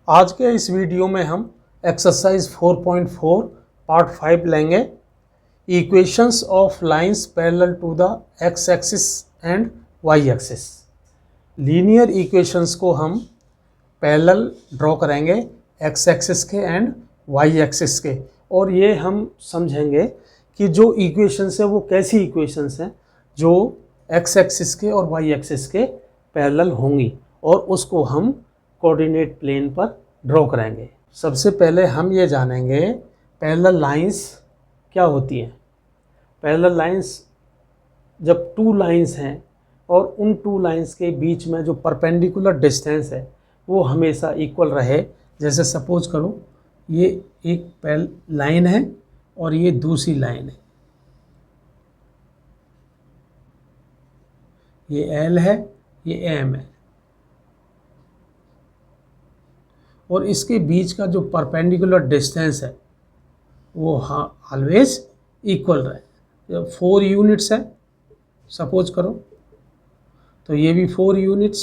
आज के इस वीडियो में हम एक्सरसाइज 4.4 पार्ट 5 लेंगे। Equations of lines parallel to the x axis and y axis. Linear equations को हम पैरेलल ड्रॉ करेंगे एक्स एक्सिस के एंड वाई एक्सिस के, और ये हम समझेंगे कि जो इक्वेशंस है वो कैसी इक्वेशंस हैं जो एक्स एक्सिस के और वाई एक्सिस के पैरेलल होंगी, और उसको हम कोऑर्डिनेट प्लेन पर ड्रॉ करेंगे। सबसे पहले हम ये जानेंगे पैरेलल लाइंस क्या होती हैं। पैरेलल लाइंस जब टू लाइंस हैं और उन टू लाइंस के बीच में जो परपेंडिकुलर डिस्टेंस है वो हमेशा इक्वल रहे। जैसे सपोज करो ये एक लाइन है और ये दूसरी लाइन है, ये एल है, ये एम है, और इसके बीच का जो परपेंडिकुलर डिस्टेंस है वो ऑलवेज इक्वल रहे। 4 यूनिट्स है सपोज करो, तो ये भी 4 यूनिट्स,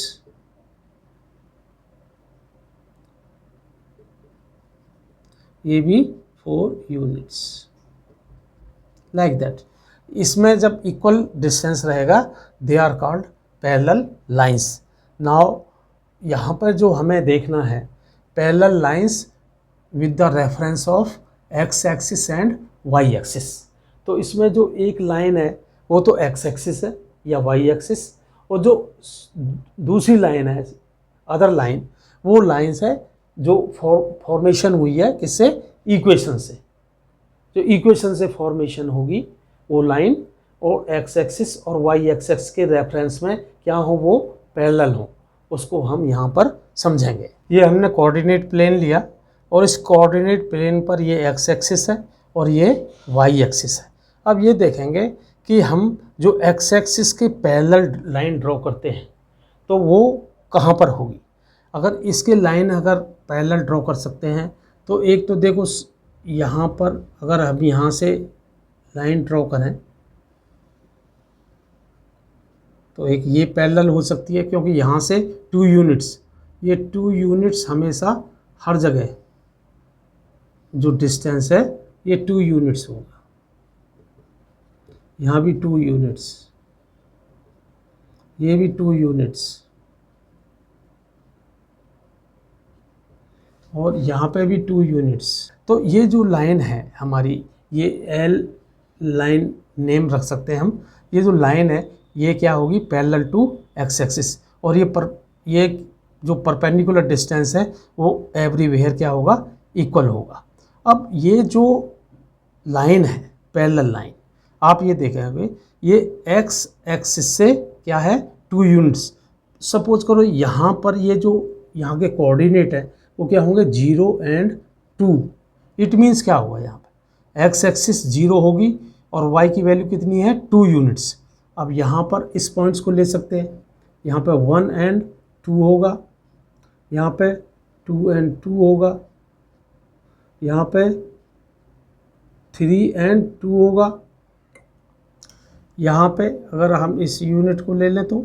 ये भी 4 यूनिट्स, लाइक दैट। इसमें जब इक्वल डिस्टेंस रहेगा they are called parallel lines. Now यहाँ पर जो हमें देखना है parallel lines with the reference of x axis and y axis. तो इसमें जो एक लाइन है वो तो एक्स एक्सिस है या वाई एक्सिस, और जो दूसरी लाइन है अदर लाइन, वो लाइंस है जो फॉर्मेशन हुई है किससे, इक्वेशन से। जो इक्वेशन से फॉर्मेशन होगी वो लाइन और एक्स एक्सिस और वाई एक्सिस के रेफरेंस में क्या हो, वो पैरेलल हो, उसको हम यहाँ पर समझेंगे। ये हमने कोऑर्डिनेट प्लेन लिया और इस कोऑर्डिनेट प्लेन पर ये एक्स एक्सिस है और ये वाई एक्सिस है। अब ये देखेंगे कि हम जो एक्स एक्सिस के पैरेलल लाइन ड्रॉ करते हैं तो वो कहाँ पर होगी। अगर इसके लाइन अगर पैरेलल ड्रॉ कर सकते हैं तो एक तो देखो यहाँ पर अगर हम यहाँ से लाइन ड्रॉ करें तो एक ये पैरेलल हो सकती है, क्योंकि यहाँ से 2 यूनिट्स, ये 2 यूनिट्स हमेशा हर जगह जो डिस्टेंस है ये 2 यूनिट्स होगा। यहाँ भी 2 यूनिट्स, ये भी 2 यूनिट्स, और यहाँ पे भी 2 यूनिट्स। तो ये जो लाइन है हमारी, ये एल लाइन नेम रख सकते हैं हम। ये जो लाइन है ये क्या होगी, पैरेलल टू एक्स एक्सिस, और ये जो परपेंडिकुलर डिस्टेंस है वो एवरीवेयर क्या होगा, इक्वल होगा। अब ये जो लाइन है पैरेलल लाइन, आप ये देखेंगे ये एक्स एक्सिस से क्या है, 2 यूनिट्स। सपोज करो यहाँ पर ये जो यहाँ के कोऑर्डिनेट है वो क्या होंगे, 0 एंड 2। इट मीन्स क्या होगा, यहाँ पे एक्स एक्सिस 0 होगी और वाई की वैल्यू कितनी है, 2 यूनिट्स। अब यहाँ पर इस पॉइंट्स को ले सकते हैं, यहाँ पे 1 एंड 2 होगा, यहाँ पे 2 एंड 2 होगा, यहाँ पे 3 एंड 2 होगा, यहाँ पे अगर हम इस यूनिट को ले लें तो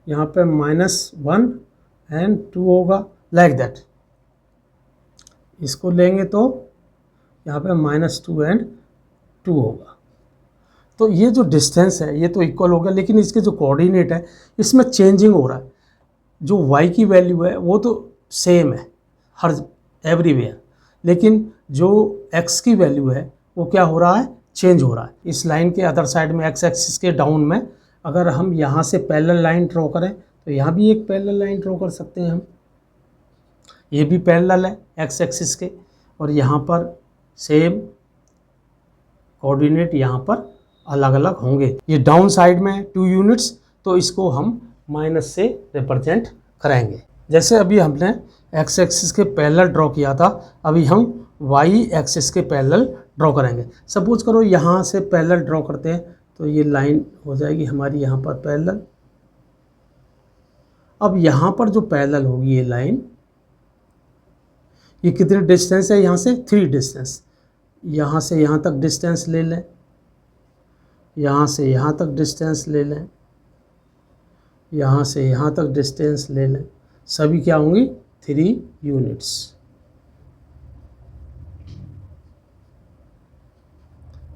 यहाँ पे -1 एंड 2 होगा, लाइक दैट। इसको लेंगे तो यहाँ पे -2 एंड 2 होगा। तो ये जो डिस्टेंस है ये तो इक्वल हो गया, लेकिन इसके जो कोऑर्डिनेट है इसमें चेंजिंग हो रहा है। जो y की वैल्यू है वो तो सेम है हर एवरीवेयर, लेकिन जो x की वैल्यू है वो क्या हो रहा है, चेंज हो रहा है। इस लाइन के अदर साइड में एक्स एक्सिस के डाउन में अगर हम यहाँ से पैरेलल लाइन ड्रॉ करें तो यहाँ भी एक पैरेलल लाइन ड्रॉ कर सकते हैं हम। ये भी पैरेलल है एक्स एक्सिस के, और यहाँ पर सेम कोऑर्डिनेट यहाँ पर अलग अलग होंगे। ये डाउन साइड में 2 यूनिट्स, तो इसको हम माइनस से रिप्रेजेंट करेंगे। जैसे अभी हमने एक्स एक्सिस के पैरेलल ड्रॉ किया था, अभी हम वाई एक्सिस के पैरेलल ड्रॉ करेंगे। सपोज करो यहाँ से पैरेलल ड्रॉ करते हैं तो ये लाइन हो जाएगी हमारी यहाँ पर पैरेलल। अब यहाँ पर जो पैरेलल होगी ये लाइन, ये कितने डिस्टेंस है, यहाँ से 3 डिस्टेंस। यहाँ से यहाँ तक डिस्टेंस ले लें, यहाँ से यहाँ तक डिस्टेंस ले लें, यहाँ से यहाँ तक डिस्टेंस ले लें, सभी क्या होंगी, 3 यूनिट्स।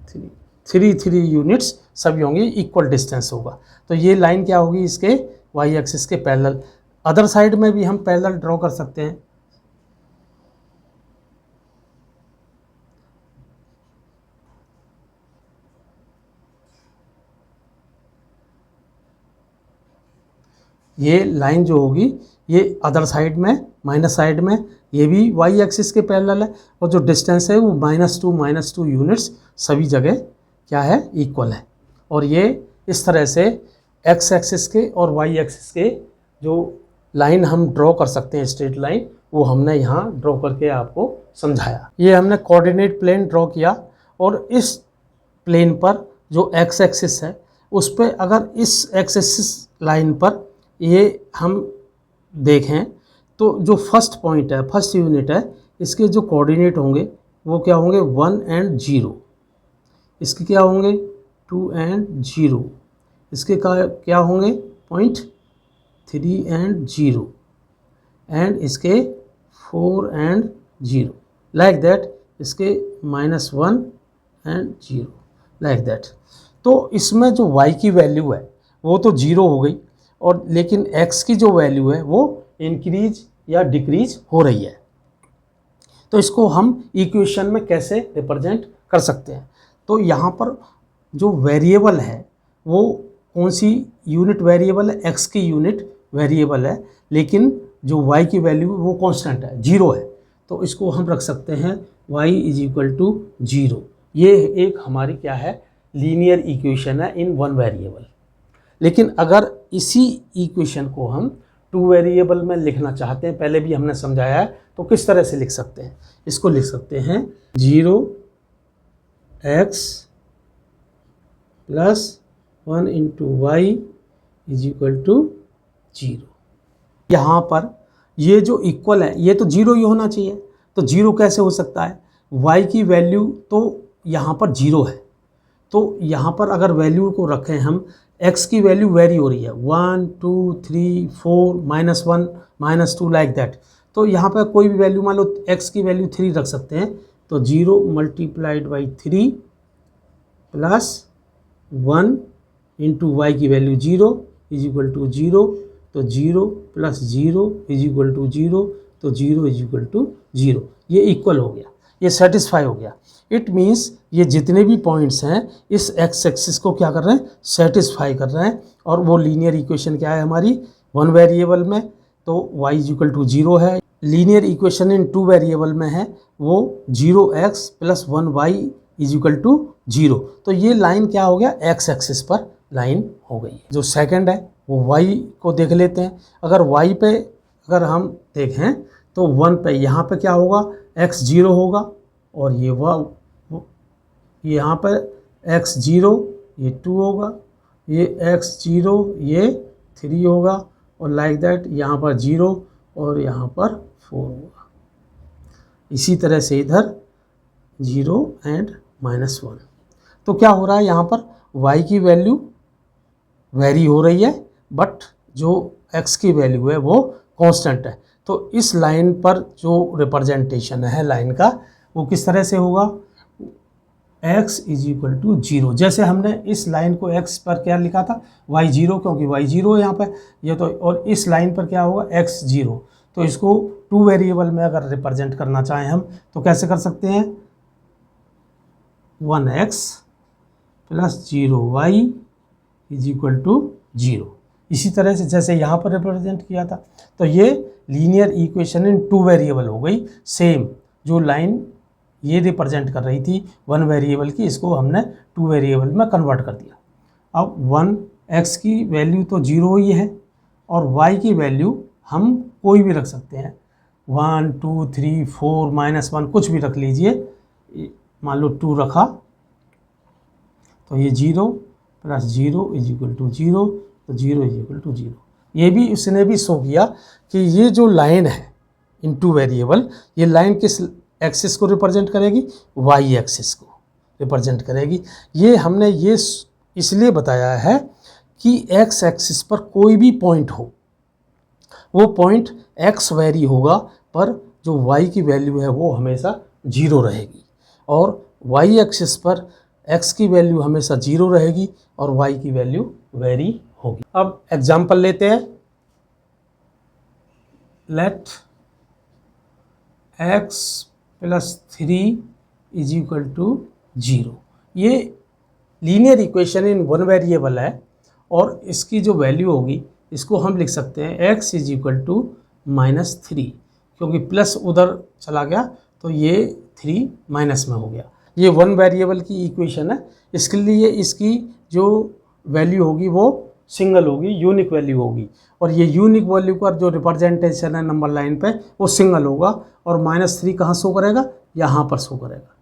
थ्री यूनिट्स सभी होंगे, इक्वल डिस्टेंस होगा। तो ये लाइन क्या होगी, इसके वाई एक्सिस के पैरेलल। अदर साइड में भी हम पैरेलल ड्रॉ कर सकते हैं। ये लाइन जो होगी ये अदर साइड में, माइनस साइड में, ये भी वाई एक्सिस के पैरेलल है, और जो डिस्टेंस है वो -2 यूनिट्स सभी जगह क्या है, इक्वल है। और ये इस तरह से एक्स एक्सिस के और वाई एक्सिस के जो लाइन हम ड्रॉ कर सकते हैं, स्ट्रेट लाइन, वो हमने यहाँ ड्रॉ करके आपको समझाया। ये हमने कोऑर्डिनेट प्लेन ड्रॉ किया, और इस प्लेन पर जो एक्स एक्सिस है उस पर अगर इस एक्स एक्सिस लाइन पर ये हम देखें तो जो फर्स्ट पॉइंट है, फर्स्ट यूनिट है, इसके जो कोऑर्डिनेट होंगे वो क्या होंगे, 1 और 0। इसके क्या होंगे, 2 और 0। इसके क्या होंगे, पॉइंट 3 और 0, एंड इसके 4 और 0, लाइक दैट। इसके -1 और 0, लाइक दैट। तो इसमें जो y की वैल्यू है वो तो 0 हो गई, और लेकिन x की जो वैल्यू है वो इंक्रीज या डिक्रीज हो रही है। तो इसको हम इक्वेशन में कैसे रिप्रेजेंट कर सकते हैं, तो यहाँ पर जो वेरिएबल है वो कौन सी यूनिट वेरिएबल है, x की यूनिट वेरिएबल है, लेकिन जो y की वैल्यू वो कांस्टेंट है, 0 है। तो इसको हम रख सकते हैं y = 0। ये एक हमारी क्या है, लीनियर इक्वेशन है इन वन वेरिएबल। लेकिन अगर इसी इक्वेशन को हम 2 वेरिएबल में लिखना चाहते हैं, पहले भी हमने समझाया है, तो किस तरह से लिख सकते हैं, इसको लिख सकते हैं 0x + 1 × y = 0। यहाँ पर ये जो इक्वल है ये तो 0 ही होना चाहिए, तो 0 कैसे हो सकता है, y की वैल्यू तो यहाँ पर 0 है। तो यहाँ पर अगर वैल्यू को रखें हम, x की वैल्यू वेरी हो रही है, 1 2 3 4 -1 -2 लाइक दैट। तो यहाँ पर कोई भी वैल्यू, मान लो x की वैल्यू 3 रख सकते हैं, तो 0 × 3 + 1 × y की वैल्यू 0 = 0, तो 0 + 0 = 0, तो 0 = 0। ये इक्वल हो गया, ये सेटिस्फाई हो गया। इट मीन्स ये जितने भी पॉइंट्स हैं इस एक्स एक्सिस को क्या कर रहे हैं, सेटिस्फाई कर रहे हैं। और वो लीनियर इक्वेशन क्या है हमारी, 1 वेरिएबल में तो y = 0 है। लीनियर इक्वेशन इन 2 वेरिएबल में है, वो 0x + 1y = 0। तो ये लाइन क्या हो गया, एक्स एक्सिस पर लाइन हो गई है। जो सेकंड है वो y को देख लेते हैं। अगर y पे अगर हम देखें तो 1 पे यहाँ पे क्या होगा, x 0 होगा, और ये यहाँ पर x 0 ये 2 होगा, ये x 0 ये 3 होगा, और लाइक दैट यहाँ पर 0 और यहाँ पर 4 होगा। इसी तरह से इधर 0 और -1। तो क्या हो रहा है, यहाँ पर y की वैल्यू वेरी हो रही है, बट जो x की वैल्यू है वो कांस्टेंट है। तो इस लाइन पर जो रिप्रेजेंटेशन है लाइन का, वो किस तरह से होगा, x = 0। जैसे हमने इस लाइन को x पर क्या लिखा था, y 0, क्योंकि y 0 है यहाँ पे ये तो, और इस लाइन पर क्या होगा, x 0। तो इसको 2 वेरिएबल में अगर रिप्रेजेंट करना चाहें हम तो कैसे कर सकते हैं, 1x + 0y = 0। इसी तरह से जैसे यहाँ पर रिप्रेजेंट किया था, तो ये लीनियर इक्वेशन इन 2 वेरिएबल हो गई। सेम जो लाइन ये रिप्रेजेंट कर रही थी 1 वेरिएबल की, इसको हमने 2 वेरिएबल में कन्वर्ट कर दिया। अब 1x की वैल्यू तो 0 ही है, और y की वैल्यू हम कोई भी रख सकते हैं, 1 2 3 4 -1 कुछ भी रख लीजिए। मान लो 2 रखा, तो ये 0 + 0 = 0, तो 0 = 0। ये भी उसने भी शो किया कि ये जो लाइन है इन 2 वेरिएबल, ये लाइन किस एक्सिस को रिप्रेजेंट करेगी, y एक्सिस को रिप्रेजेंट करेगी। ये हमने ये इसलिए बताया है कि x एक्सिस पर कोई भी पॉइंट हो, वो पॉइंट x वेरी होगा, पर जो y की वैल्यू है वो हमेशा 0 रहेगी। और y एक्सिस पर x की वैल्यू हमेशा 0 रहेगी और y की वैल्यू वेरी होगी। अब एग्जाम्पल लेते हैं। Let x plus 3 is equal to 0। ये linear equation in one variable है और इसकी जो वैल्यू होगी इसको हम लिख सकते हैं x इज इक्वल टू -3, क्योंकि प्लस उधर चला गया तो ये 3 माइनस में हो गया। ये वन वेरिएबल की इक्वेशन है, इसके लिए इसकी जो वैल्यू होगी वो सिंगल होगी, यूनिक वैल्यू होगी, और ये यूनिक वैल्यू का जो रिप्रेजेंटेशन है नंबर लाइन पे वो सिंगल होगा। और -3 कहाँ शो करेगा? यहाँ पर शो करेगा।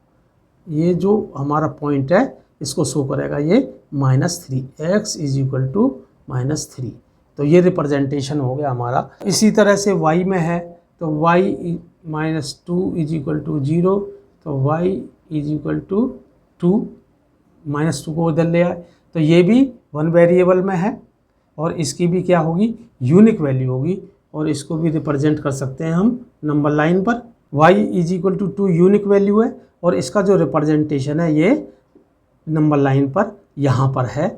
ये जो हमारा पॉइंट है इसको शो करेगा ये -3, x इज इक्वल टू -3। तो ये रिप्रेजेंटेशन हो गया हमारा। इसी तरह से y में है तो y -2 इज इक्वल टू 0, तो y इज इक्वल टू 2, -2 को इधर ले आए तो ये भी वन वेरिएबल में है और इसकी भी क्या होगी? यूनिक वैल्यू होगी, और इसको भी रिप्रेजेंट कर सकते हैं हम नंबर लाइन पर। y is equal to 2 unique value है और इसका जो रिप्रेजेंटेशन है ये नंबर लाइन पर यहाँ पर है।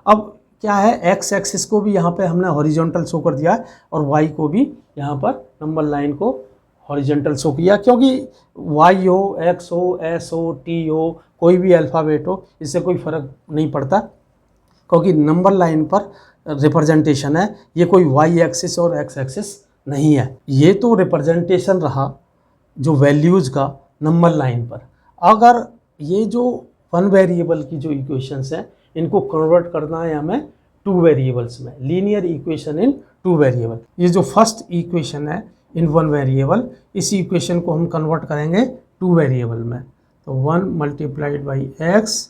अब क्या है, x एक्सिस को भी यहाँ पे हमने हॉरिजॉन्टल शो कर दिया है और y को भी यहाँ पर नंबर लाइन को हॉरिजॉन्टल शो किया, क्योंकि y हो, x हो, s हो, t हो, कोई भी अल्फ़ाबेट हो, इससे कोई फ़र्क नहीं पड़ता, क्योंकि नंबर लाइन पर रिप्रेजेंटेशन है। ये कोई y एक्सिस और x एक्सिस नहीं है। ये तो रिप्रेजेंटेशन रहा जो वैल्यूज़ का नंबर लाइन पर। अगर ये जो वन वेरिएबल की जो इक्वेशंस हैं इनको कन्वर्ट करना है हमें टू वेरिएबल्स में, linear equation in two variable. ये जो फर्स्ट इक्वेशन है इन वन वेरिएबल, इस इक्वेशन को हम कन्वर्ट करेंगे टू वेरिएबल में। तो 1 multiplied by x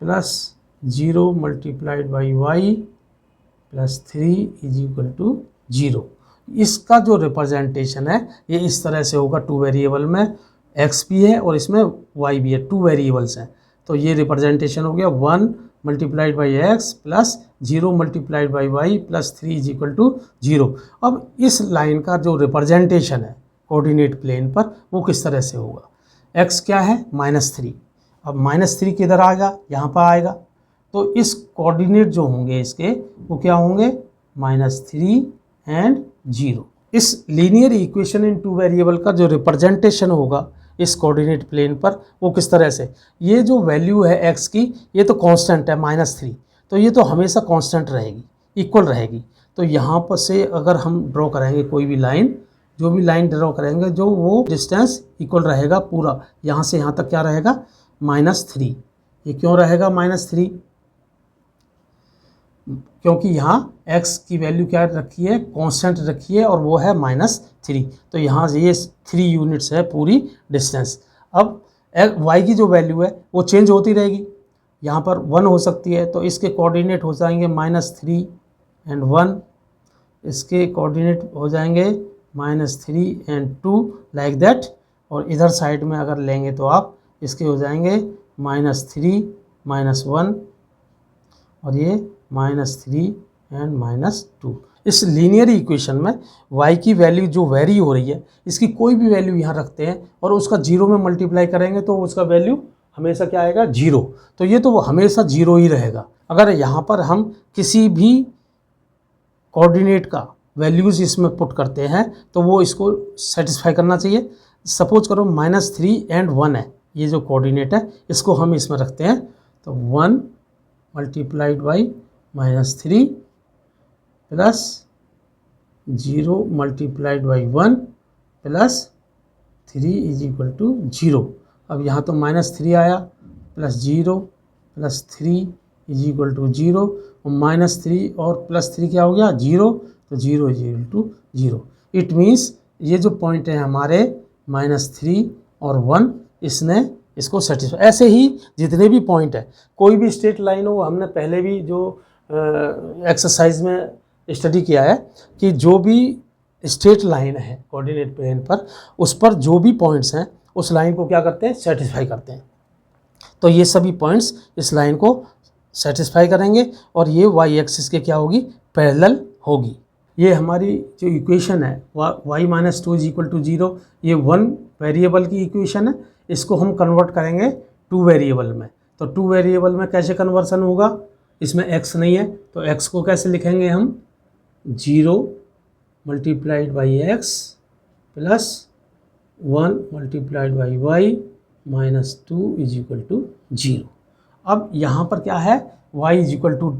plus 0 multiplied by y plus 3 is equal to 0। इसका जो रिप्रेजेंटेशन है ये इस तरह से होगा। टू वेरिएबल में x भी है और इसमें y भी है, टू वेरिएबल्स हैं। तो ये रिप्रेजेंटेशन हो गया 1 multiplied by x plus 0 multiplied by y plus 3 is equal to 0। अब इस लाइन का जो रिप्रेजेंटेशन है कोऑर्डिनेट प्लेन पर वो किस तरह से होगा? x क्या है? -3। अब -3 किधर आएगा? यहाँ पर आएगा। तो इस कोऑर्डिनेट जो होंगे इसके वो क्या होंगे? -3 एंड 0। इस linear equation in two variable का जो रिप्रेजेंटेशन होगा इस कोऑर्डिनेट प्लेन पर वो किस तरह से? ये जो वैल्यू है x की ये तो कांस्टेंट है -3, तो ये तो हमेशा कांस्टेंट रहेगी, इक्वल रहेगी। तो यहाँ पर से अगर हम ड्रॉ करेंगे कोई भी लाइन, जो भी लाइन ड्रॉ करेंगे जो वो डिस्टेंस इक्वल रहेगा पूरा, यहाँ से यहाँ तक क्या रहेगा? -3। ये क्यों रहेगा -3? क्योंकि यहाँ x की वैल्यू क्या रखी है? कांस्टेंट रखी है और वो है -3। तो यहाँ से ये 3 यूनिट्स है पूरी डिस्टेंस। अब y की जो वैल्यू है वो चेंज होती रहेगी, यहाँ पर 1 हो सकती है, तो इसके कोऑर्डिनेट हो जाएंगे -3 एंड 1, इसके कोऑर्डिनेट हो जाएंगे -3 एंड 2 लाइक दैट। और इधर साइड में अगर लेंगे तो आप इसके हो जाएंगे -3 -1 और ये -3 एंड -2। इस लीनियर इक्वेशन में y की वैल्यू जो वेरी हो रही है इसकी कोई भी वैल्यू यहाँ रखते हैं और उसका 0 में मल्टीप्लाई करेंगे तो उसका वैल्यू हमेशा क्या आएगा? 0। तो ये तो हमेशा 0 ही रहेगा। अगर यहाँ पर हम किसी भी कोऑर्डिनेट का वैल्यूज़ इसमें पुट करते हैं तो वो इसको सेटिस्फाई करना चाहिए। सपोज करो -3 एंड 1 है, ये जो कोऑर्डिनेट है इसको हम इसमें रखते हैं, तो 1 multiplied by -3 plus 0 multiplied by 1 plus 3 is equal to 0। अब यहाँ तो -3 आया plus 0 plus 3 is equal to 0, और -3 और +3 क्या हो गया? 0। तो 0 is equal to 0। It means ये जो पॉइंट है हमारे -3 और 1 इसने इसको सेटिस्फाई। ऐसे ही जितने भी पॉइंट है, कोई भी स्ट्रेट लाइन हो, हमने पहले भी जो एक्सरसाइज में स्टडी किया है कि जो भी स्ट्रेट लाइन है कोऑर्डिनेट प्लेन पर उस पर जो भी पॉइंट्स हैं उस लाइन को क्या करते हैं? सेटिस्फाई करते हैं। तो ये सभी पॉइंट्स इस लाइन को सेटिस्फाई करेंगे और ये y एक्सिस के क्या होगी? पैरेलल होगी। ये हमारी जो इक्वेशन है y -2 इज इक्वल टू 0, ये वन वेरिएबल की इक्वेशन है। इसको हम कन्वर्ट करेंगे टू वेरिएबल में। तो टू वेरिएबल में कैसे कन्वर्सन होगा, इसमें x नहीं है तो x को कैसे लिखेंगे हम, 0 multiplied by x plus 1 multiplied by y minus 2 is equal to 0। अब यहाँ पर क्या है, y इज इक्वल टू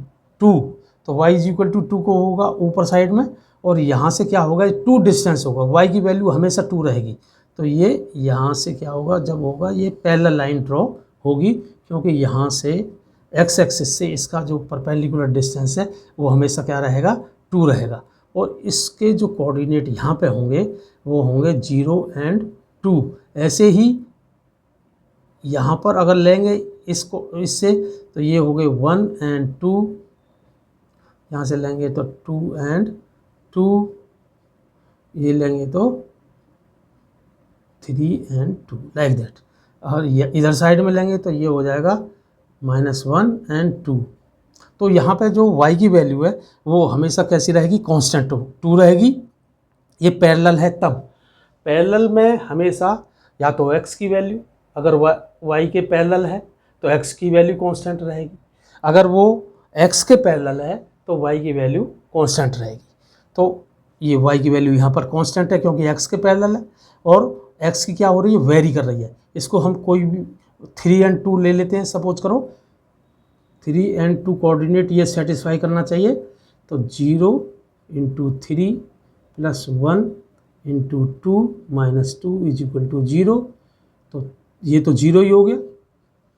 2, तो y इज इक्वल टू 2 को होगा ऊपर साइड में, और यहाँ से क्या होगा, 2 डिस्टेंस होगा, y की वैल्यू हमेशा 2 रहेगी। तो ये यहाँ से क्या होगा, जब होगा ये पैरेलल लाइन ड्रॉ होगी, क्योंकि यहाँ से x एक्सिस से इसका जो परपेंडिकुलर डिस्टेंस है वो हमेशा क्या रहेगा, 2 रहेगा, और इसके जो कोऑर्डिनेट यहाँ पे होंगे वो होंगे 0 एंड 2। ऐसे ही यहाँ पर अगर लेंगे इसको इससे, तो ये हो गए 1 एंड 2, यहाँ से लेंगे तो 2 एंड 2, ये लेंगे तो 3 एंड 2, लाइक दैट। और ये इधर साइड में लेंगे तो ये हो जाएगा -1 एंड 2। तो यहाँ पे जो y की वैल्यू है वो हमेशा कैसी रहेगी, कांस्टेंट 2 रहेगी। ये पैरेलल है, तब पैरेलल में हमेशा या तो x की वैल्यू, अगर y के पैरेलल है तो x की वैल्यू कांस्टेंट रहेगी, अगर वो x के पैरेलल है तो y की वैल्यू कांस्टेंट रहेगी। तो ये y की वैल्यू यहाँ पर कांस्टेंट है क्योंकि x के पैरेलल है, और x की क्या हो रही है, वेरी कर रही है। इसको हम कोई भी 3 एंड 2 ले लेते हैं, सपोज करो 3 एंड 2 कोऑर्डिनेट ये सेटिस्फाई करना चाहिए, तो 0 into 3 plus 1 into 2 minus 2 is equal to 0। तो ये तो 0 ही हो गया,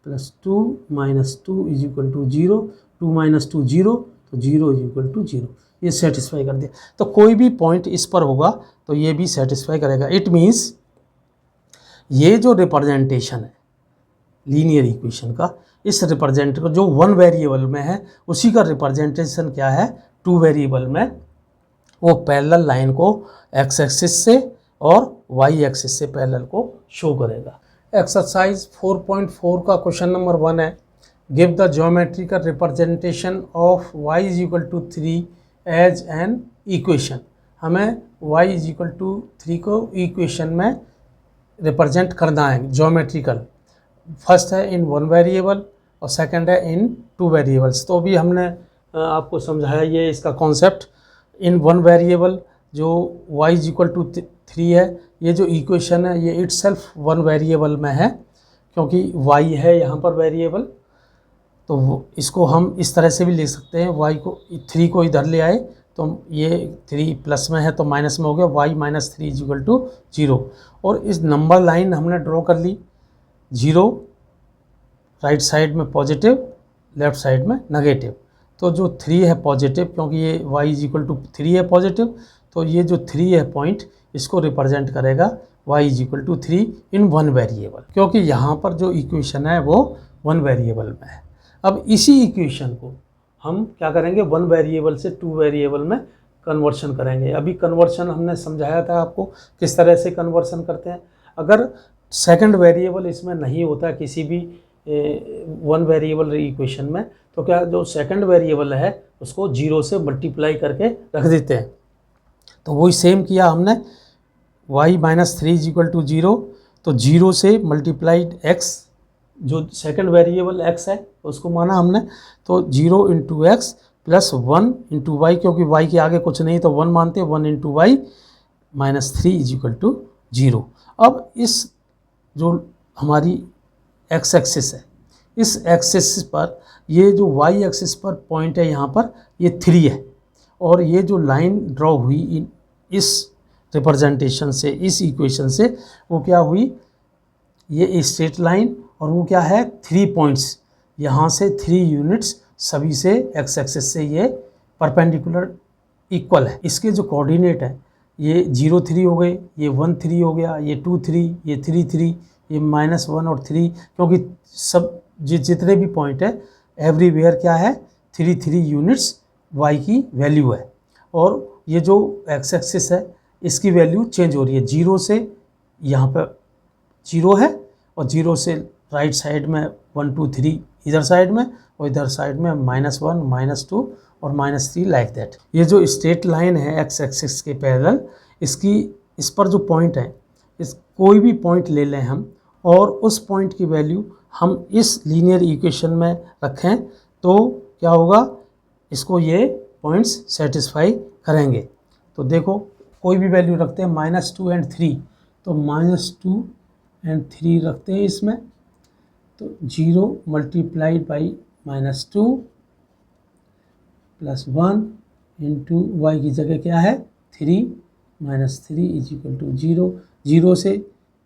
plus 2 minus 2 is equal to 0, 2 minus 2 0, तो 0 इज इक्वल टू 0, ये सेटिस्फाई कर दिया। तो कोई भी पॉइंट इस पर होगा तो ये भी सेटिस्फाई करेगा। इट मीन्स ये जो रिप्रेजेंटेशन है लीनियर इक्वेशन का, इस रिप्रेजेंट को जो 1 वेरिएबल में है उसी का रिप्रेजेंटेशन क्या है, 2 वेरिएबल में, वो पैरेलल लाइन को x एक्सिस से और y एक्सिस से पैरेलल को शो करेगा। एक्सरसाइज 4.4 का क्वेश्चन नंबर 1 है, give the geometrical representation of y is equal to 3 as an equation. हमें y इज इक्वल टू 3 को इक्वेशन में रिप्रेजेंट करना है ज्योमेट्रिकल। फर्स्ट है इन 1 वेरिएबल और सेकंड है इन 2 वेरिएबल्स। तो भी हमने आपको समझाया ये इसका कॉन्सेप्ट। इन 1 वेरिएबल जो y इज इक्वल टू 3 है, ये जो इक्वेशन है ये इटसेल्फ 1 वेरिएबल में है क्योंकि y है यहाँ पर वेरिएबल। तो इसको हम इस तरह से भी लिख सकते हैं, y को 3 को इधर ले आए तो ये 3 प्लस में है तो माइनस में हो गया, y minus 3 is equal to 0। और इस नंबर लाइन हमने ड्रॉ कर ली, 0 राइट साइड में पॉजिटिव, लेफ्ट साइड में नेगेटिव। तो जो 3 है पॉजिटिव, क्योंकि ये y इज इक्वल टू 3 है पॉजिटिव, तो ये जो 3 है पॉइंट इसको रिप्रेजेंट करेगा y is equal to 3 in 1 variable, क्योंकि यहाँ पर जो इक्वेशन है वो 1 वेरिएबल में है। अब इसी इक्वेशन को हम क्या करेंगे, 1 वेरिएबल से 2 वेरिएबल में कन्वर्शन करेंगे। अभी कन्वर्शन हमने समझाया था आपको किस तरह से कन्वर्शन करते हैं। अगर सेकंड वेरिएबल इसमें नहीं होता किसी भी 1 वेरिएबल इक्वेशन में, तो क्या जो सेकंड वेरिएबल है उसको 0 से मल्टीप्लाई करके रख देते हैं। तो वही सेम किया हमने, y minus 3 is equal to 0, तो 0 से मल्टीप्लाइड x, जो सेकंड वेरिएबल x है उसको माना हमने, तो 0 into x plus 1 into y, क्योंकि y के आगे कुछ नहीं तो 1 मानते, 1 into y minus 3 is equal to 0। अब इस जो हमारी x एक्सिस है, इस एक्सिस पर ये जो y एक्सिस पर पॉइंट है यहाँ पर ये 3 है, और ये जो लाइन ड्रॉ हुई इस रिप्रेजेंटेशन से, इस इक्वेशन से, वो क्या हुई, ये स्ट्रेट लाइन, और वो क्या है 3 पॉइंट्स, यहाँ से 3 यूनिट्स सभी से x एक्सिस से ये परपेंडिकुलर इक्वल है। इसके जो कोऑर्डिनेट है ये 0 3 हो गए, ये 1 3 हो गया, ये 2 3, ये 3 3, ये -1 और 3, क्योंकि सब जितने भी पॉइंट है एवरीवेयर क्या है 3 3 यूनिट्स y की वैल्यू है। और ये जो x एक्सिस है इसकी वैल्यू चेंज हो रही है, 0 से यहाँ पर 0 है, और 0 से राइट साइड में 1 2 3 इधर साइड में, और इधर साइड में -1 -2 और -3 लाइक दैट। ये जो स्ट्रेट लाइन है x एक्सिस के पैरेलल, इसकी इस पर जो पॉइंट है, इस कोई भी पॉइंट ले लें हम, और उस पॉइंट की वैल्यू हम इस लीनियर इक्वेशन में रखें तो क्या होगा, इसको ये पॉइंट्स सेटिस्फाई करेंगे। तो देखो कोई भी वैल्यू रखते हैं -2 एंड 3, तो -2 एंड 3 रखते हैं इसमें, तो 0 multiplied by -2 plus 1 into y की जगह क्या है 3, -3 इज इक्वल टू 0। 0 से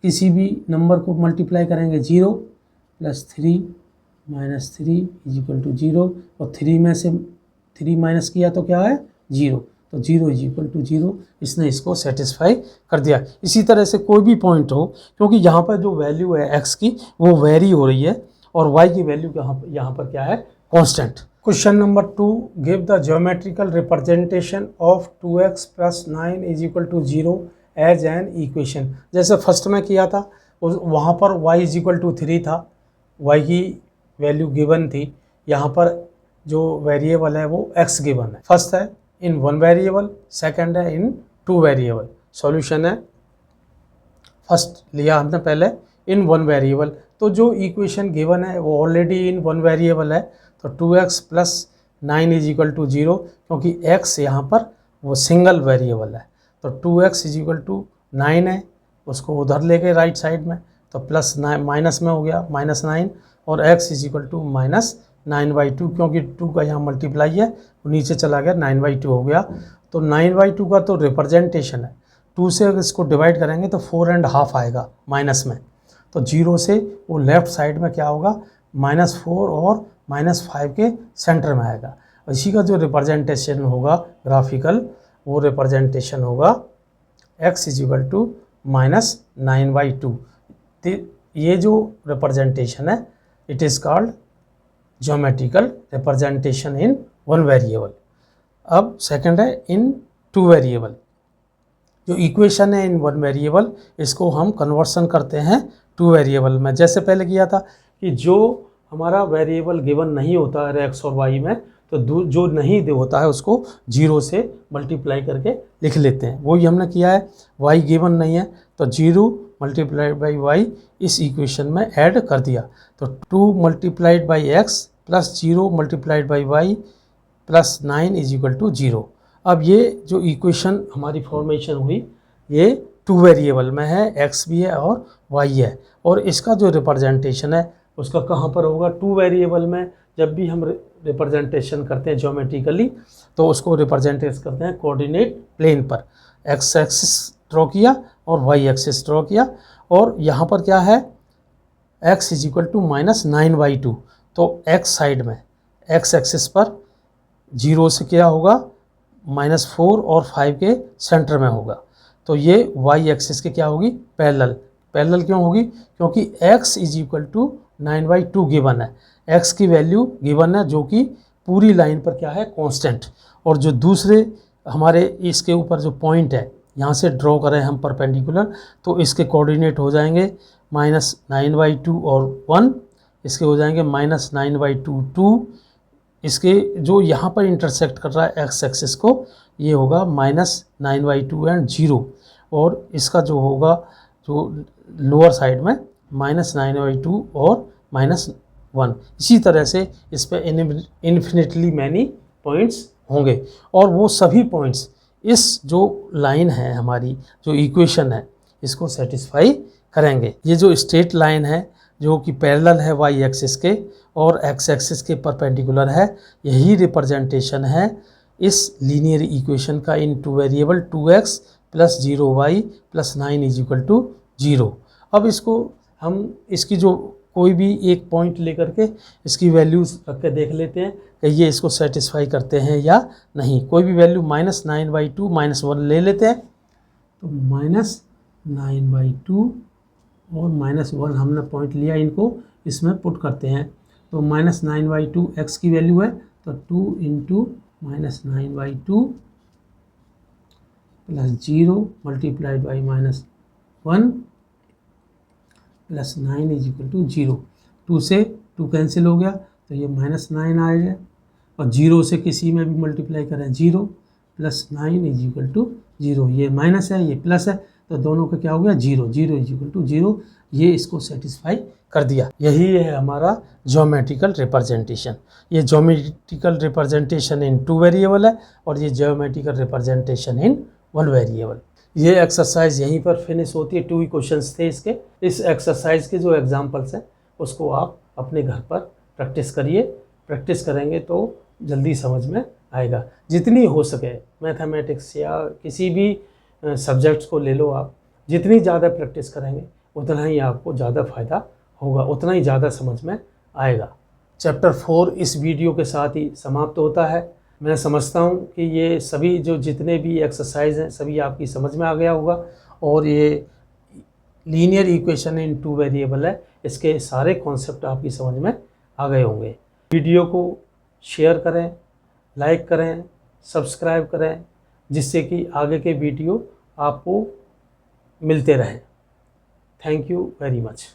किसी भी नंबर को मल्टीप्लाई करेंगे 0 प्लस 3 -3 इज इक्वल टू 0, और 3 में से 3 माइनस किया तो क्या है 0, तो 0 इज इक्वल टू 0। इसने इसको सेटिस्फाई कर दिया। इसी तरह से कोई भी पॉइंट हो, क्योंकि यहाँ पर जो वैल्यू है x की वो वेरी हो रही है और y की वैल्यू यहाँ पर क्या है constant. Question number 2, give the geometrical representation of 2x plus 9 is equal to 0 as an equation. जैसे फर्स्ट में किया था वहाँ पर y इज इक्वल टू 3 था, y की वैल्यू गिवन थी। यहाँ पर जो वेरिएबल है वो x गिवन है। फर्स्ट है इन 1 वेरिएबल, सेकंड है इन 2 वेरिएबल। सॉल्यूशन है, फर्स्ट लिया हमने पहले इन 1 वेरिएबल, तो जो इक्वेशन गिवन है वो ऑलरेडी इन 1 वेरिएबल है, तो 2x plus 9 is equal to 0, क्योंकि x यहाँ पर वो सिंगल वेरिएबल है। तो 2x इज इक्वल टू 9 है, उसको उधर लेके राइट साइड में, तो प्लस 9 माइनस में हो गया -9, और x इज इक्वल टू -9/2, क्योंकि 2 का यहाँ मल्टीप्लाई है वो नीचे चला गया 9/2 हो गया। तो 9/2 का तो रिप्रेजेंटेशन है, 2 से अगर इसको डिवाइड करेंगे तो 4.5 आएगा माइनस में, तो 0 से वो लेफ्ट साइड में क्या होगा -4 और -5 के सेंटर में आएगा। इसी का जो रिप्रेजेंटेशन होगा ग्राफिकल, वो रिप्रेजेंटेशन होगा x इज इक्वल टू -9/2। ये जो रिप्रेजेंटेशन है it is called geometrical representation in 1 variable. अब सेकंड है इन 2 वेरिएबल। जो इक्वेशन है इन 1 वेरिएबल, इसको हम कन्वर्सन करते हैं 2 वेरिएबल में। जैसे पहले किया था कि जो हमारा वेरिएबल गिवन नहीं होता है x और y में, तो जो नहीं होता है उसको 0 से मल्टीप्लाई करके लिख लेते हैं। वही हमने किया है। y गिवन नहीं है तो 0 मल्टीप्लाइड बाई y इस इक्वेशन में ऐड कर दिया, तो 2 multiplied by x plus 0 multiplied by y plus 9 is equal to 0। अब ये जो इक्वेशन हमारी फॉर्मेशन हुई ये 2 वेरिएबल में है, x भी है और y है, और इसका जो रिप्रेजेंटेशन है उसका कहाँ पर होगा 2 वेरिएबल में। जब भी हम रिप्रेजेंटेशन करते हैं ज्योमेट्रिकली तो उसको रिप्रेजेंटेशन करते हैं कोऑर्डिनेट प्लेन पर। x एक्सिस ड्रॉ किया और y एक्सिस ड्रॉ किया, और यहाँ पर क्या है x इज इक्वल टू -9/2, तो x साइड में x एक्सिस पर 0 से क्या होगा -4 और 5 के सेंटर में होगा, तो ये y एक्सिस के क्या होगी पैरेलल क्यों होगी, क्योंकि x is equal to 9/2 given है, x की वैल्यू गिवन है जो कि पूरी लाइन पर क्या है कांस्टेंट। और जो दूसरे हमारे इसके ऊपर जो पॉइंट है यहाँ से ड्रॉ करें हम परपेंडिकुलर, तो इसके कोऑर्डिनेट हो जाएंगे -9/2 और 1, इसके हो जाएंगे -9/2 2, इसके जो यहाँ पर इंटरसेक्ट कर रहा है x एक्सिस को ये होगा -9/2 एंड 0, और इसका जो होगा जो लोअर साइड में -9/2 और -1। इसी तरह से इस पर इन्फिनिटली मैनी पॉइंट्स होंगे, और वो सभी पॉइंट्स इस जो लाइन है हमारी जो इक्वेशन है इसको सेटिस्फाई करेंगे। ये जो स्ट्रेट लाइन है जो कि पैरेलल है y एक्सिस के और x एक्सिस के परपेंडिकुलर है, यही रिप्रेजेंटेशन है इस लीनियर इक्वेशन का in 2 variable 2x plus 0y plus 9 is equal to 0। अब इसको हम इसकी जो कोई भी एक पॉइंट लेकर के इसकी वैल्यूज रख के देख लेते हैं कि ये इसको सेटिस्फाई करते हैं या नहीं। कोई भी वैल्यू -9/2 -1 ले लेते हैं, तो -9/2 और -1 हमने पॉइंट लिया, इनको इसमें पुट करते हैं, तो -9/2 x की वैल्यू है, तो 2 into -9/2 plus 0 multiplied by -1 plus 9 is equal to 0। 2 से 2 कैंसिल हो गया तो ये -9 आएगा, और 0 से किसी में भी मल्टीप्लाई करें 0 प्लस 9 इज इक्वल टू 0। ये माइनस है ये प्लस है, तो दोनों का क्या हो गया, 0, 0 इज इक्वल टू 0, ये इसको सेटिस्फाई कर दिया। यही है हमारा ज्योमेट्रिकल रिप्रेजेंटेशन। ये ज्योमेट्रिकल रिप्रेजेंटेशन इन 2 वेरिएबल है और ये ज्योमेट्रिकल रिप्रेजेंटेशन इन 1 वेरिएबल। ये एक्सरसाइज यहीं पर फिनिश होती है। 2 क्वेश्चंस थे इसके। इस एक्सरसाइज के जो एग्जांपल्स हैं उसको आप अपने घर पर प्रैक्टिस करिए। प्रैक्टिस करेंगे तो जल्दी समझ में आएगा। जितनी हो सके मैथमेटिक्स या किसी भी सब्जेक्ट्स को ले लो आप, जितनी ज़्यादा प्रैक्टिस करेंगे उतना ही आपको ज़्यादा फ़ायदा होगा, उतना ही ज़्यादा समझ में आएगा। चैप्टर 4 इस वीडियो के साथ ही समाप्त होता है। मैं समझता हूँ कि ये सभी जो जितने भी एक्सरसाइज हैं सभी आपकी समझ में आ गया होगा और ये लीनियर इक्वेशन इन 2 वेरिएबल है, इसके सारे कॉन्सेप्ट आपकी समझ में आ गए होंगे। वीडियो को शेयर करें, लाइक करें, सब्सक्राइब करें, जिससे कि आगे के वीडियो आपको मिलते रहें। Thank you very much.